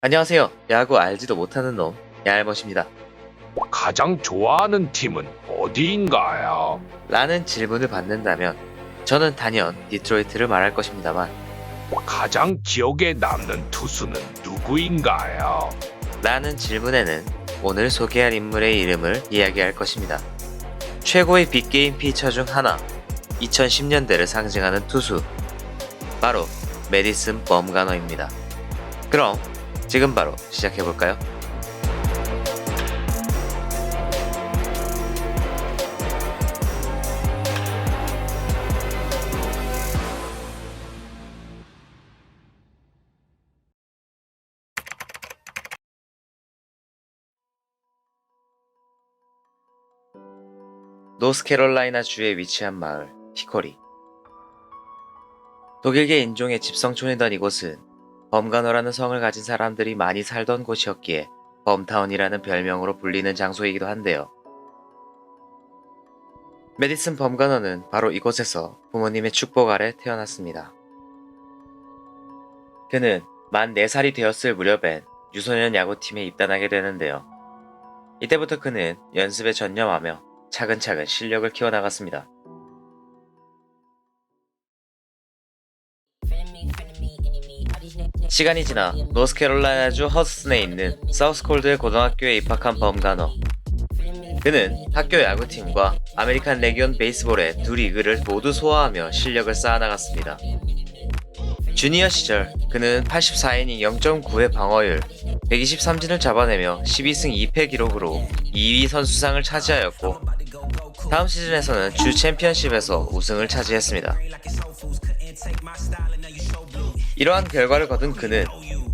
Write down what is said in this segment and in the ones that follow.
안녕하세요. 야구 알지도 못하는 놈, 얄벗입니다. 가장 좋아하는 팀은 어디인가요? 라는 질문을 받는다면 저는 단연 디트로이트를 말할 것입니다만 가장 기억에 남는 투수는 누구인가요? 라는 질문에는 오늘 소개할 인물의 이름을 이야기할 것입니다. 최고의 빅게임 피처 중 하나, 2010년대를 상징하는 투수, 바로 메디슨 범가너입니다. 그럼 지금 바로 시작해볼까요? 노스캐롤라이나 주에 위치한 마을 히코리. 독일계 인종의 집성촌이던 이곳은 범가너라는 성을 가진 사람들이 많이 살던 곳이었기에 범타운이라는 별명으로 불리는 장소이기도 한데요. 메디슨 범가너는 바로 이곳에서 부모님의 축복 아래 태어났습니다. 그는 만 4살이 되었을 무렵엔 유소년 야구팀에 입단하게 되는데요. 이때부터 그는 연습에 전념하며 차근차근 실력을 키워나갔습니다. 시간이 지나 노스캐롤라이나주 허스슨에 있는 사우스콜드의 고등학교에 입학한 범가너. 그는 학교 야구팀과 아메리칸 레기온 베이스볼의 두 리그를 모두 소화하며 실력을 쌓아나갔습니다. 주니어 시절 그는 84이닝 0.9의 방어율, 123진을 잡아내며 12승 2패 기록으로 2위 선수상을 차지하였고 다음 시즌에서는 주 챔피언십에서 우승을 차지했습니다. 이러한 결과를 거둔 그는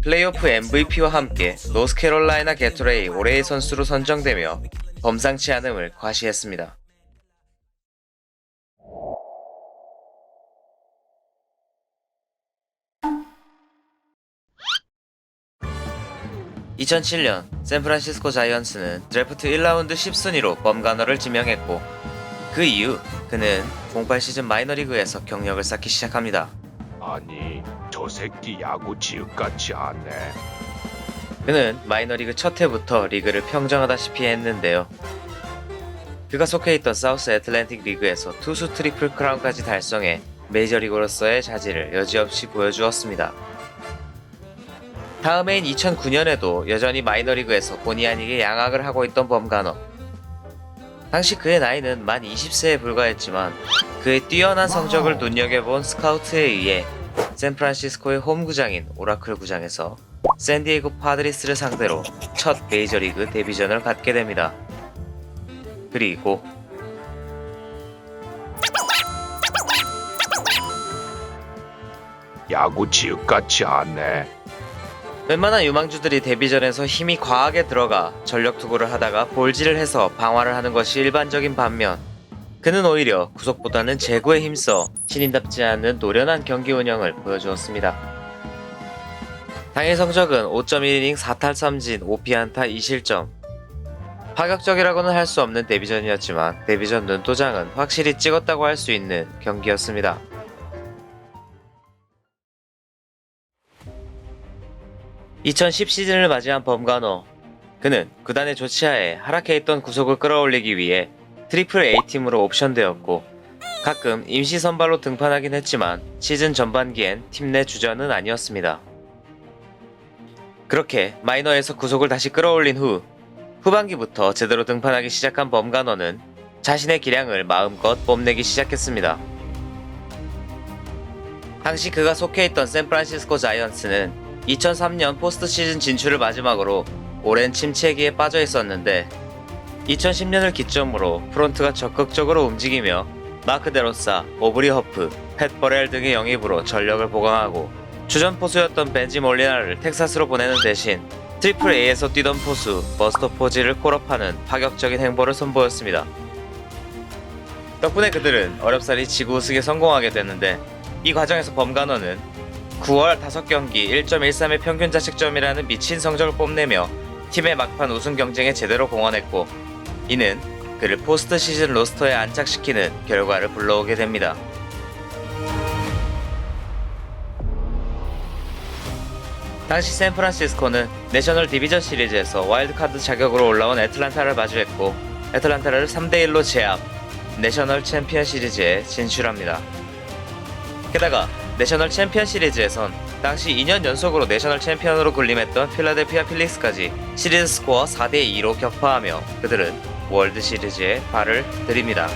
플레이오프 MVP와 함께 노스캐롤라이나 게토레이 올해의 선수로 선정되며 범상치 않음을 과시했습니다. (2007년) 샌프란시스코 자이언츠는 드래프트 1라운드 10순위로 범가너를 지명했고 그 이후 그는 08 시즌 마이너리그에서 경력을 쌓기 시작합니다. 아니, 저 새끼 야구 지읒같이 하네. 그는 마이너리그 첫 해부터 리그를 평정하다시피 했는데요. 그가 속해 있던 사우스 애틀랜틱 리그에서 투수 트리플 크라운까지 달성해 메이저리그로서의 자질을 여지없이 보여주었습니다. 다음 해인 2009년에도 여전히 마이너리그에서 본의 아니게 양악을 하고 있던 범가너. 당시 그의 나이는 만 20세에 불과했지만 그의 뛰어난 성적을 눈여겨본 스카우트에 의해 샌프란시스코의 홈구장인 오라클 구장에서 샌디에이고 파드리스를 상대로 첫 메이저리그 데뷔전을 갖게 됩니다. 그리고 야구 지읒같이 하네. 웬만한 유망주들이 데뷔전에서 힘이 과하게 들어가 전력 투구를 하다가 볼질을 해서 방어를 하는 것이 일반적인 반면 그는 오히려 구속보다는 제구에 힘써 신인답지 않은 노련한 경기 운영을 보여주었습니다. 당일 성적은 5.1이닝 4탈 3진 5피안타 2실점. 파격적이라고는 할 수 없는 데뷔전이었지만 데뷔전 눈도장은 확실히 찍었다고 할 수 있는 경기였습니다. (2010) 시즌을 맞이한 범가너. 그는 구단의 조치하에 하락해 있던 구속을 끌어올리기 위해 트리플 A팀으로 옵션되었고 가끔 임시 선발로 등판하긴 했지만 시즌 전반기엔 팀 내 주전은 아니었습니다. 그렇게 마이너에서 구속을 다시 끌어올린 후 후반기부터 제대로 등판하기 시작한 범가너는 자신의 기량을 마음껏 뽐내기 시작했습니다. 당시 그가 속해 있던 샌프란시스코 자이언츠는 2003년 포스트 시즌 진출을 마지막으로 오랜 침체기에 빠져 있었는데 2010년을 기점으로 프론트가 적극적으로 움직이며 마크 데로사, 오브리 허프, 팻 버렐 등의 영입으로 전력을 보강하고 주전 포수였던 벤지 몰리나를 텍사스로 보내는 대신 트리플 A에서 뛰던 포수 버스터 포지를 콜업하는 파격적인 행보를 선보였습니다. 덕분에 그들은 어렵사리 지구 우승에 성공하게 되는데 이 과정에서 범가너는 9월 5경기 1.13의 평균 자책점이라는 미친 성적을 뽐내며 팀의 막판 우승 경쟁에 제대로 공헌했고 이는 그를 포스트 시즌 로스터에 안착시키는 결과를 불러오게 됩니다. 당시 샌프란시스코는 내셔널 디비전 시리즈에서 와일드카드 자격으로 올라온 애틀란타를 마주했고 애틀란타를 3대1로 제압, 내셔널 챔피언 시리즈에 진출합니다. 게다가 내셔널 챔피언 시리즈에선 당시 2년 연속으로 내셔널 챔피언으로 군림했던 필라델피아 필릭스까지 시리즈 스코어 4대2로 격파하며 그들은 월드 시리즈에 발을 들입니다.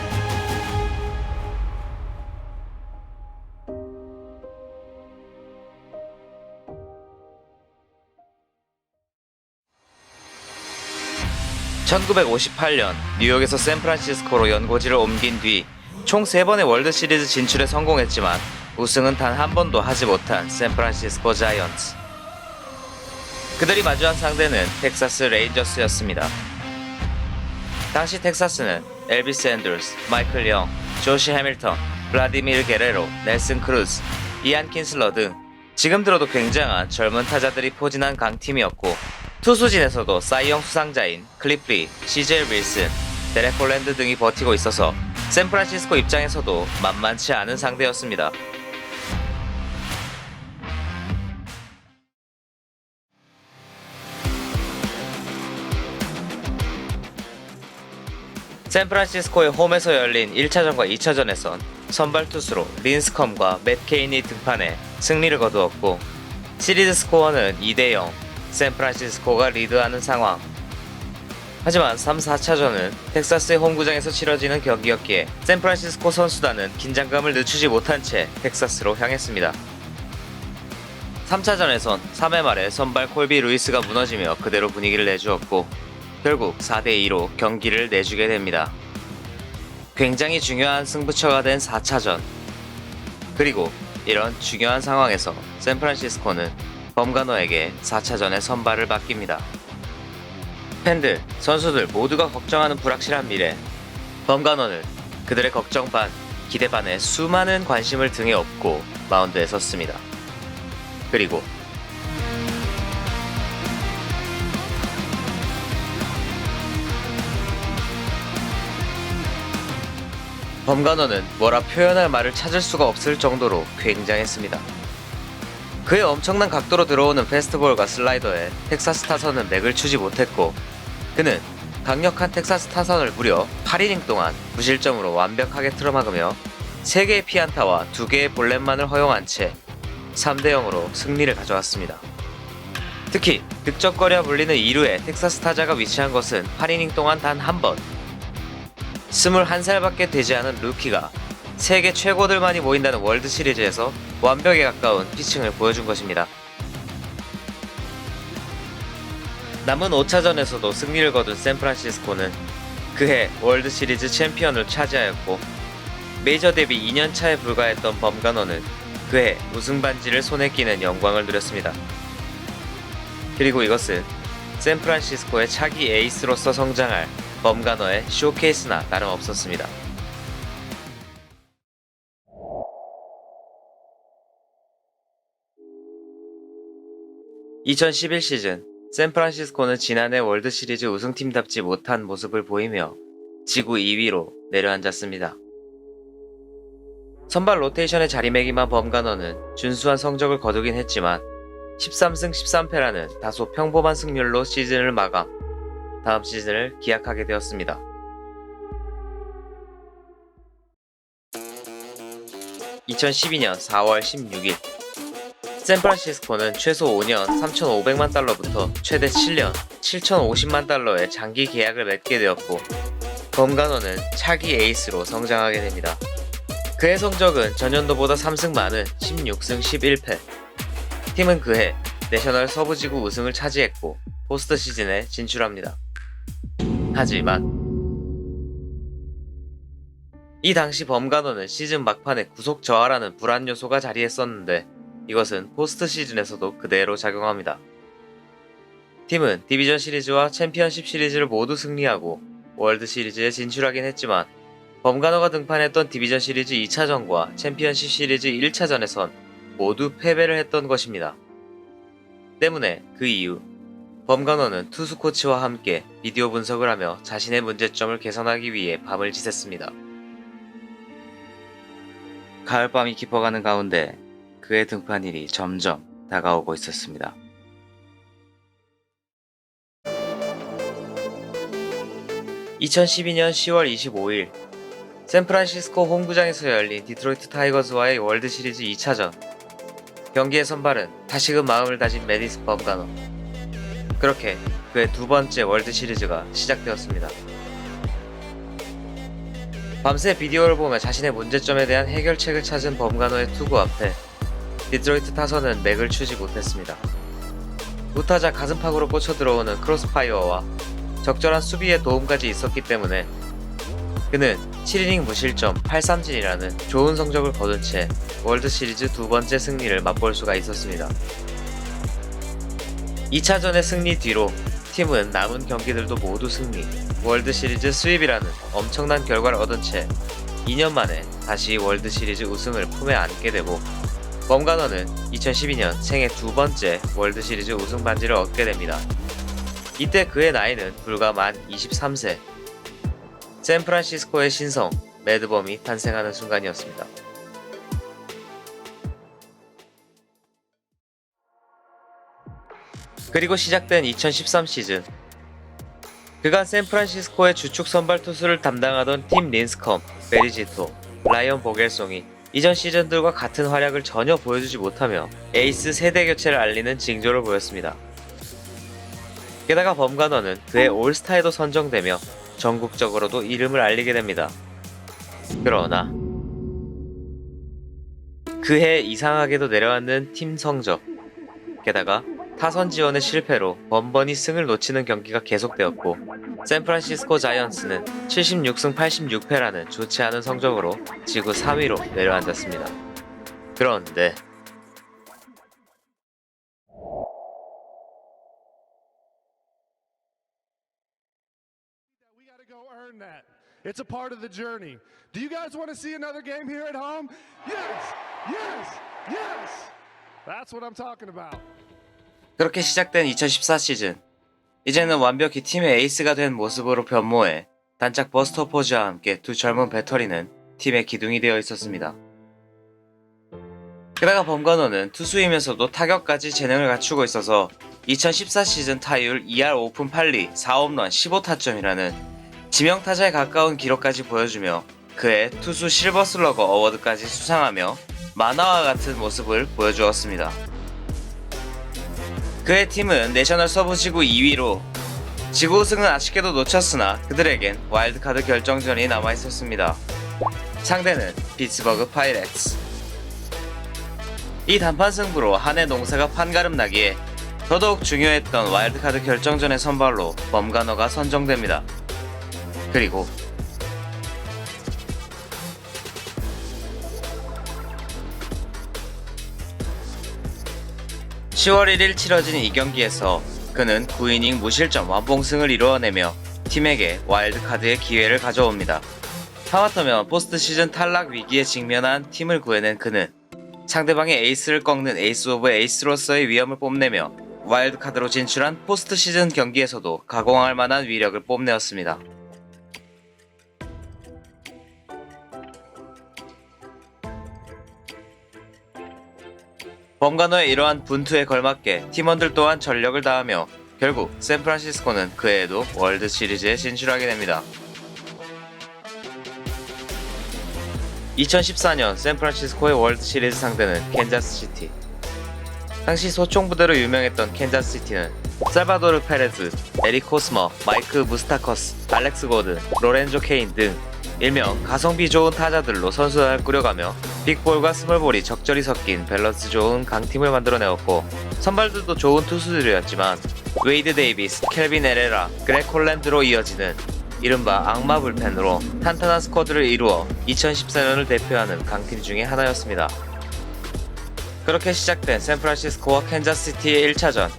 (1958년) 뉴욕에서 샌프란시스코로 연고지를 옮긴 뒤 총 3번의 월드 시리즈 진출에 성공했지만 우승은 단 한 번도 하지 못한 샌프란시스코 자이언츠. 그들이 마주한 상대는 텍사스 레인저스였습니다. 당시 텍사스는 엘비스 앤더스, 마이클 영, 조시 해밀턴, 블라디미르 게레로, 넬슨 크루즈, 이안 킨슬러 등 지금 들어도 굉장한 젊은 타자들이 포진한 강팀이었고 투수진에서도 사이영 수상자인 클리프리, CJ 윌슨, 데렉 홀랜드 등이 버티고 있어서 샌프란시스코 입장에서도 만만치 않은 상대였습니다. 샌프란시스코의 홈에서 열린 1차전과 2차전에선 선발 투수로 린스컴과 맷 케인이 등판해 승리를 거두었고 시리즈 스코어는 2대0, 샌프란시스코가 리드하는 상황. 하지만 3, 4차전은 텍사스의 홈구장에서 치러지는 경기였기에 샌프란시스코 선수단은 긴장감을 늦추지 못한 채 텍사스로 향했습니다. 3차전에선 3회 말에 선발 콜비 루이스가 무너지며 그대로 분위기를 내주었고 결국 4대2로 경기를 내주게 됩니다. 굉장히 중요한 승부처가 된 4차전. 그리고 이런 중요한 상황에서 샌프란시스코는 범가노에게 4차전의 선발을 맡깁니다. 팬들, 선수들 모두가 걱정하는 불확실한 미래. 범가노는 그들의 걱정 반, 기대 반에 수많은 관심을 등에 업고 마운드에 섰습니다. 그리고 범가노는 뭐라 표현할 말을 찾을 수가 없을 정도로 굉장했습니다. 그의 엄청난 각도로 들어오는 패스트볼과 슬라이더에 텍사스 타선은 맥을 추지 못했고 그는 강력한 텍사스 타선을 무려 8이닝 동안 무실점으로 완벽하게 틀어막으며 3개의 피안타와 2개의 볼넷만을 허용한 채 3대0으로 승리를 가져왔습니다. 특히 득점거리와 불리는 2루에 텍사스 타자가 위치한 것은 8이닝 동안 단 한 번. 21살밖에 되지 않은 루키가 세계 최고들만이 모인다는 월드 시리즈에서 완벽에 가까운 피칭을 보여준 것입니다. 남은 5차전에서도 승리를 거둔 샌프란시스코는 그해 월드 시리즈 챔피언을 차지하였고 메이저 데뷔 2년차에 불과했던 범가노는 그해 우승 반지를 손에 끼는 영광을 누렸습니다. 그리고 이것은 샌프란시스코의 차기 에이스로서 성장할 범가노의 쇼케이스나 다름없었습니다. 2011 시즌 샌프란시스코는 지난해 월드시리즈 우승팀답지 못한 모습을 보이며 지구 2위로 내려앉았습니다. 선발 로테이션에 자리매김한 범가너는 준수한 성적을 거두긴 했지만 13승 13패라는 다소 평범한 승률로 시즌을 마감, 다음 시즌을 기약하게 되었습니다. (2012년 4월 16일) 샌프란시스코는 최소 5년 3,500만 달러부터 최대 7년 7,050만 달러의 장기 계약을 맺게 되었고 범가너는 차기 에이스로 성장하게 됩니다. 그의 성적은 전년도보다 3승 많은 16승 11패. 팀은 그해 내셔널 서부지구 우승을 차지했고 포스트 시즌에 진출합니다. 하지만 이 당시 범가너는 시즌 막판에 구속 저하라는 불안 요소가 자리했었는데 이것은 포스트 시즌에서도 그대로 작용합니다. 팀은 디비전 시리즈와 챔피언십 시리즈를 모두 승리하고 월드 시리즈에 진출하긴 했지만 범가너가 등판했던 디비전 시리즈 2차전과 챔피언십 시리즈 1차전에선 모두 패배를 했던 것입니다. 때문에 그 이후 범가너는 투수 코치와 함께 비디오 분석을 하며 자신의 문제점을 개선하기 위해 밤을 지샜습니다. 가을밤이 깊어가는 가운데 그의 등판일이 점점 다가오고 있었습니다. 2012년 10월 25일 샌프란시스코 홈구장에서 열린 디트로이트 타이거즈와의 월드 시리즈 2차전. 경기의 선발은 다시금 마음을 다진 매디슨 범가너. 그렇게 그의 두 번째 월드 시리즈가 시작되었습니다. 밤새 비디오를 보며 자신의 문제점에 대한 해결책을 찾은 범가너의 투구 앞에 디트로이트 타선은 맥을 추지 못했습니다. 우타자 가슴팍으로 꽂혀 들어오는 크로스파이어와 적절한 수비의 도움까지 있었기 때문에 그는 7이닝 무실점 8삼진이라는 좋은 성적을 거둔 채 월드 시리즈 두 번째 승리를 맛볼 수가 있었습니다. 2차전의 승리 뒤로 팀은 남은 경기들도 모두 승리, 월드 시리즈 수입이라는 엄청난 결과를 얻은 채 2년 만에 다시 월드 시리즈 우승을 품에 안게 되고 범가너는 2012년 생애 두 번째 월드 시리즈 우승 반지를 얻게 됩니다. 이때 그의 나이는 불과 만 23세. 샌프란시스코의 신성, 매드범이 탄생하는 순간이었습니다. 그리고 시작된 2013 시즌. 그간 샌프란시스코의 주축 선발 투수를 담당하던 팀 린스컴, 베리지토, 라이언 보겔송이 이전 시즌들과 같은 활약을 전혀 보여주지 못하며 에이스 세대 교체를 알리는 징조를 보였습니다. 게다가 범가너는 그의 올스타에도 선정되며 전국적으로도 이름을 알리게 됩니다. 그러나 그해 이상하게도 내려앉는 팀 성적, 게다가 타선 지원의 실패로 번번이 승을 놓치는 경기가 계속되었고 샌프란시스코 자이언츠는 76승 86패라는 좋지 않은 성적으로 지구 3위로 내려앉았습니다. 그런데 We gotta go earn that. It's a part of the journey. Do you guys want to see another game here at home? Yes! Yes! Yes! That's what I'm talking about. 그렇게 시작된 2014 시즌. 이제는 완벽히 팀의 에이스가 된 모습으로 변모해 단짝 버스터 포즈와 함께 두 젊은 배터리는 팀의 기둥이 되어 있었습니다. 게다가 범가너는 투수이면서도 타격까지 재능을 갖추고 있어서 2014 시즌 타율 2할 5푼 8리 4홈런 15타점이라는 지명타자에 가까운 기록까지 보여주며 그의 투수 실버슬러거 어워드까지 수상하며 만화와 같은 모습을 보여주었습니다. 그의 팀은 내셔널 서부 지구 2위로 지구 우승은 아쉽게도 놓쳤으나 그들에겐 와일드카드 결정전이 남아있었습니다. 상대는 피츠버그 파이레츠. 이 단판 승부로 한 해 농사가 판가름 나기에 더더욱 중요했던 와일드카드 결정전의 선발로 범가너가 선정됩니다. 그리고 (10월 1일) 치러진 이 경기에서 그는 9이닝 무실점 완봉승을 이루어내며 팀에게 와일드카드의 기회를 가져옵니다. 하마터면 포스트 시즌 탈락 위기에 직면한 팀을 구해낸 그는 상대방의 에이스를 꺾는 에이스 오브 에이스로서의 위엄을 뽐내며 와일드카드로 진출한 포스트 시즌 경기에서도 가공할 만한 위력을 뽐내었습니다. 범가너의 이러한 분투에 걸맞게 팀원들 또한 전력을 다하며 결국 샌프란시스코는 그 해에도 월드 시리즈에 진출하게 됩니다. 2014년 샌프란시스코의 월드 시리즈 상대는 캔자스시티. 당시 소총부대로 유명했던 캔자스시티는 살바도르 페레즈, 에릭 코스머, 마이크 무스타커스, 알렉스 고드, 로렌조 케인 등 일명 가성비 좋은 타자들로 선수단을 꾸려가며 빅볼과 스몰볼이 적절히 섞인 밸런스 좋은 강팀을 만들어내었고 선발들도 좋은 투수들이었지만 웨이드 데이비스, 켈빈 에레라, 그렉 홀랜드로 이어지는 이른바 악마 불펜으로 탄탄한 스쿼드를 이루어 2014년을 대표하는 강팀 중에 하나였습니다. 그렇게 시작된 샌프란시스코와 캔자스시티의 1차전.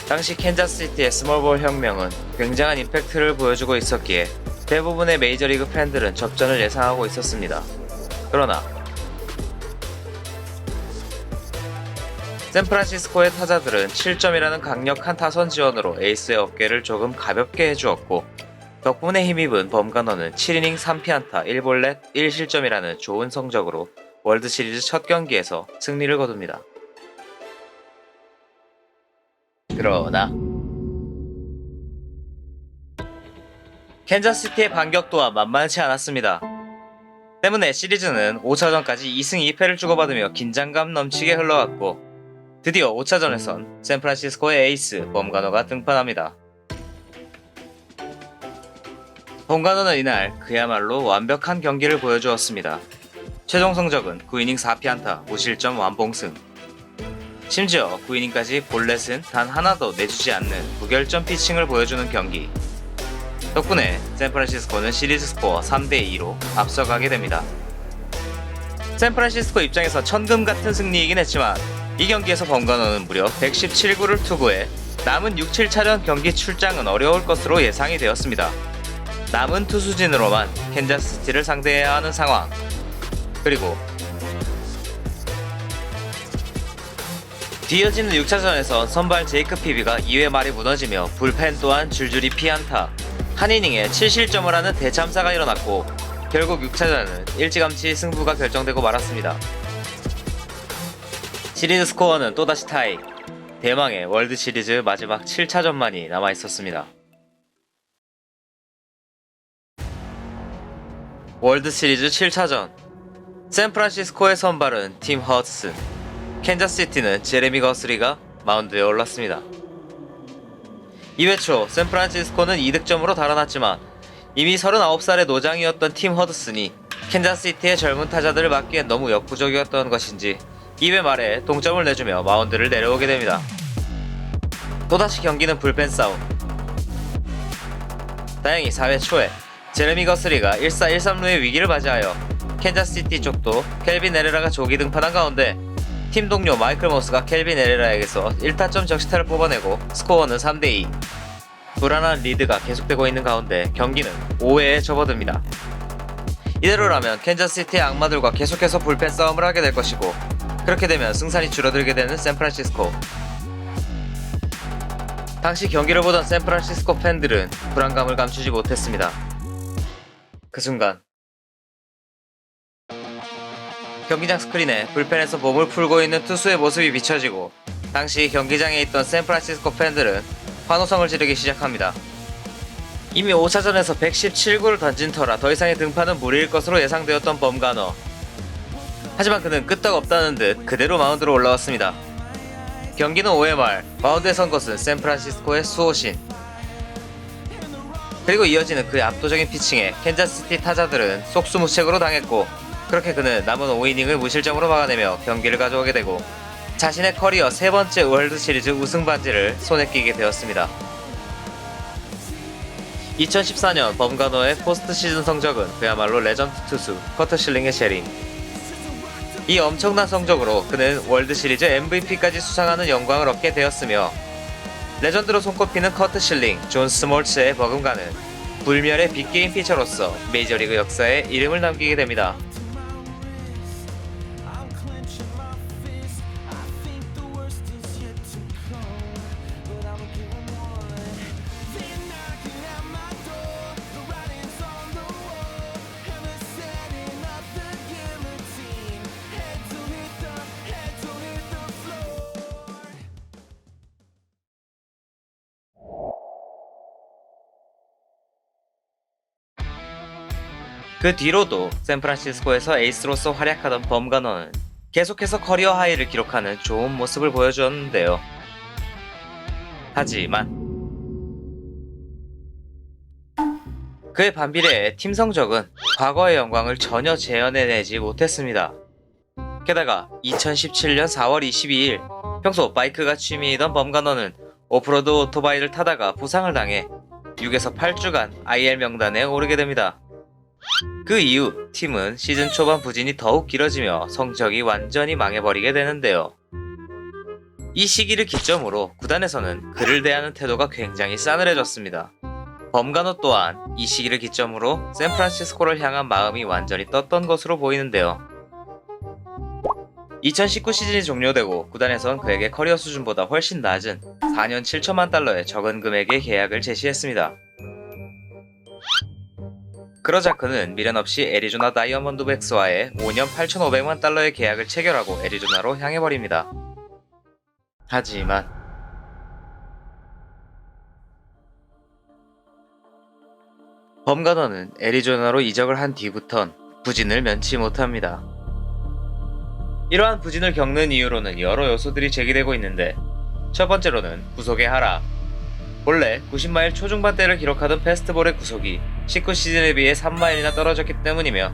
당시 캔자스시티의 스몰볼 혁명은 굉장한 임팩트를 보여주고 있었기에 대부분의 메이저리그 팬들은 접전을 예상하고 있었습니다. 그러나 샌프란시스코의 타자들은 7점이라는 강력한 타선 지원으로 에이스의 어깨를 조금 가볍게 해주었고 덕분에 힘입은 범가너는 7이닝 3피안타 1볼넷 1실점이라는 좋은 성적으로 월드 시리즈 첫 경기에서 승리를 거둡니다. 그러나 캔자스시티의 반격 또한 만만치 않았습니다. 때문에 시리즈는 5차전까지 2승 2패를 주고받으며 긴장감 넘치게 흘러갔고 드디어 5차전에선 샌프란시스코의 에이스 범가노가 등판합니다. 범가노는 이날 그야말로 완벽한 경기를 보여주었습니다. 최종 성적은 9이닝 4피안타 무실점 완봉승. 심지어 9이닝까지 볼넷은 단 하나도 내주지 않는 무결점 피칭을 보여주는 경기. 덕분에 샌프란시스코는 시리즈 스코어 3대2로 앞서가게 됩니다. 샌프란시스코 입장에서 천금 같은 승리이긴 했지만 이 경기에서 범가노는 무려 117구를 투구해 남은 6, 7차전 경기 출장은 어려울 것으로 예상이 되었습니다. 남은 투수진으로만 캔자스시티를 상대해야 하는 상황. 그리고 뒤이어지는 6차전에서 선발 제이크 피비가 2회 말에 무너지며 불펜 또한 줄줄이 피안타, 한 이닝에 7실점을 하는 대참사가 일어났고 결국 6차전은 일찌감치 승부가 결정되고 말았습니다. 시리즈 스코어는 또다시 타이. 대망의 월드 시리즈 마지막 7차전만이 남아있었습니다. 월드 시리즈 7차전. 샌프란시스코의 선발은 팀 허드슨, 캔자스시티는 제레미 거스리가 마운드에 올랐습니다. 2회 초 샌프란시스코는 2득점으로 달아났지만 이미 39살의 노장이었던 팀 허드슨이 캔자스시티의 젊은 타자들을 막기엔 너무 역부족이었던 것인지 2회 말에 동점을 내주며 마운드를 내려오게 됩니다. 또다시 경기는 불펜 싸움. 다행히 4회 초에 제레미 거스리가 1사 1삼루의 위기를 맞이하여 캔자스시티 쪽도 켈빈 에레라가 조기 등판한 가운데 팀 동료 마이클 모스가 켈빈 에레라에게서 1타점 적시타를 뽑아내고 스코어는 3대2. 불안한 리드가 계속되고 있는 가운데 경기는 5회에 접어듭니다. 이대로라면 캔자스시티의 악마들과 계속해서 불펜 싸움을 하게 될 것이고 그렇게 되면 승산이 줄어들게 되는 샌프란시스코. 당시 경기를 보던 샌프란시스코 팬들은 불안감을 감추지 못했습니다. 그 순간 경기장 스크린에 불펜에서 몸을 풀고 있는 투수의 모습이 비춰지고 당시 경기장에 있던 샌프란시스코 팬들은 환호성을 지르기 시작합니다. 이미 5차전에서 117구를 던진 터라 더 이상의 등판은 무리일 것으로 예상되었던 범가너. 하지만 그는 끄떡없다는 듯 그대로 마운드로 올라왔습니다. 경기는 5회 말 마운드에 선 것은 샌프란시스코의 수호신. 그리고 이어지는 그의 압도적인 피칭에 캔자스시티 타자들은 속수무책으로 당했고 그렇게 그는 남은 5이닝을 무실점으로 막아내며 경기를 가져오게 되고 자신의 커리어 3번째 월드시리즈 우승 반지를 손에 끼게 되었습니다. 2014년 범가노의 포스트 시즌 성적은 그야말로 레전드 투수 커트 실링의 재림. 이 엄청난 성적으로 그는 월드시리즈 MVP까지 수상하는 영광을 얻게 되었으며 레전드로 손꼽히는 커트 실링, 존 스몰츠에 버금가는 불멸의 빅게임 피처로서 메이저리그 역사에 이름을 남기게 됩니다. 그 뒤로도 샌프란시스코에서 에이스로서 활약하던 범가너는 계속해서 커리어 하이를 기록하는 좋은 모습을 보여주었는데요. 하지만 그의 반비례에 팀 성적은 과거의 영광을 전혀 재현해내지 못했습니다. 게다가 2017년 4월 22일 평소 바이크가 취미이던 범가너는 오프로드 오토바이를 타다가 부상을 당해 6에서 8주간 IL 명단에 오르게 됩니다. 그 이후 팀은 시즌 초반 부진이 더욱 길어지며 성적이 완전히 망해버리게 되는데요. 이 시기를 기점으로 구단에서는 그를 대하는 태도가 굉장히 싸늘해졌습니다. 범가노 또한 이 시기를 기점으로 샌프란시스코를 향한 마음이 완전히 떴던 것으로 보이는데요. 2019 시즌이 종료되고 구단에선 그에게 커리어 수준보다 훨씬 낮은 4년 7천만 달러의 적은 금액의 계약을 제시했습니다. 그러자 그는 미련 없이 애리조나 다이아몬드백스와의 5년 8,500만 달러의 계약을 체결하고 애리조나로 향해버립니다. 하지만 범간호는 애리조나로 이적을 한 뒤부턴 부진을 면치 못합니다. 이러한 부진을 겪는 이유로는 여러 요소들이 제기되고 있는데, 첫 번째로는 구속의 하락. 원래 90마일 초중반대를 기록하던 페스트볼의 구속이 19시즌에 비해 3마일이나 떨어졌기 때문이며,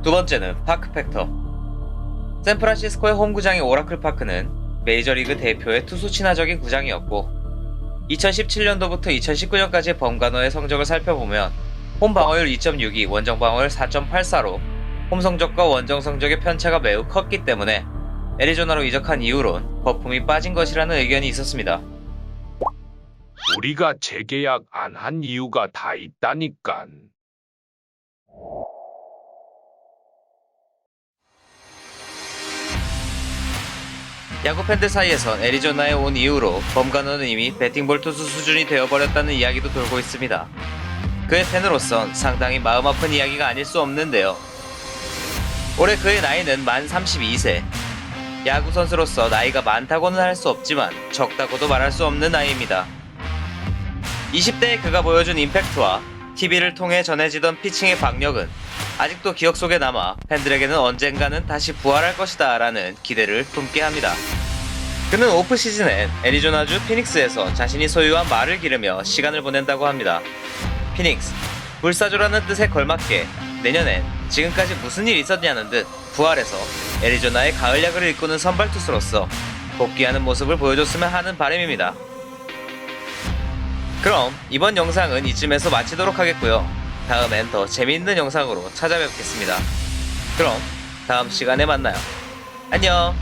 두 번째는 파크 팩터. 샌프란시스코의 홈구장인 오라클 파크는 메이저리그 대표의 투수 친화적인 구장이었고, 2017년도부터 2019년까지의 범간호의 성적을 살펴보면 홈 방어율 2.62, 원정 방어율 4.84로 홈 성적과 원정 성적의 편차가 매우 컸기 때문에 애리조나로 이적한 이후론 거품이 빠진 것이라는 의견이 있었습니다. 우리가 재계약 안 한 이유가 다 있다니깐. 야구 팬들 사이에선 애리조나에 온 이후로 범간호는 이미 배팅볼 투수 수준이 되어버렸다는 이야기도 돌고 있습니다. 그의 팬으로선 상당히 마음 아픈 이야기가 아닐 수 없는데요. 올해 그의 나이는 만 32세. 야구 선수로서 나이가 많다고는 할 수 없지만 적다고도 말할 수 없는 나이입니다. 20대에 그가 보여준 임팩트와 TV를 통해 전해지던 피칭의 박력은 아직도 기억 속에 남아 팬들에게는 언젠가는 다시 부활할 것이다 라는 기대를 품게 합니다. 그는 오프시즌엔 애리조나주 피닉스에서 자신이 소유한 말을 기르며 시간을 보낸다고 합니다. 피닉스, 불사조라는 뜻에 걸맞게 내년엔 지금까지 무슨 일이 있었냐는 듯 부활해서 애리조나의 가을 야구를 이끄는 선발 투수로서 복귀하는 모습을 보여줬으면 하는 바람입니다. 그럼 이번 영상은 이쯤에서 마치도록 하겠고요. 다음엔 더 재미있는 영상으로 찾아뵙겠습니다. 그럼 다음 시간에 만나요. 안녕.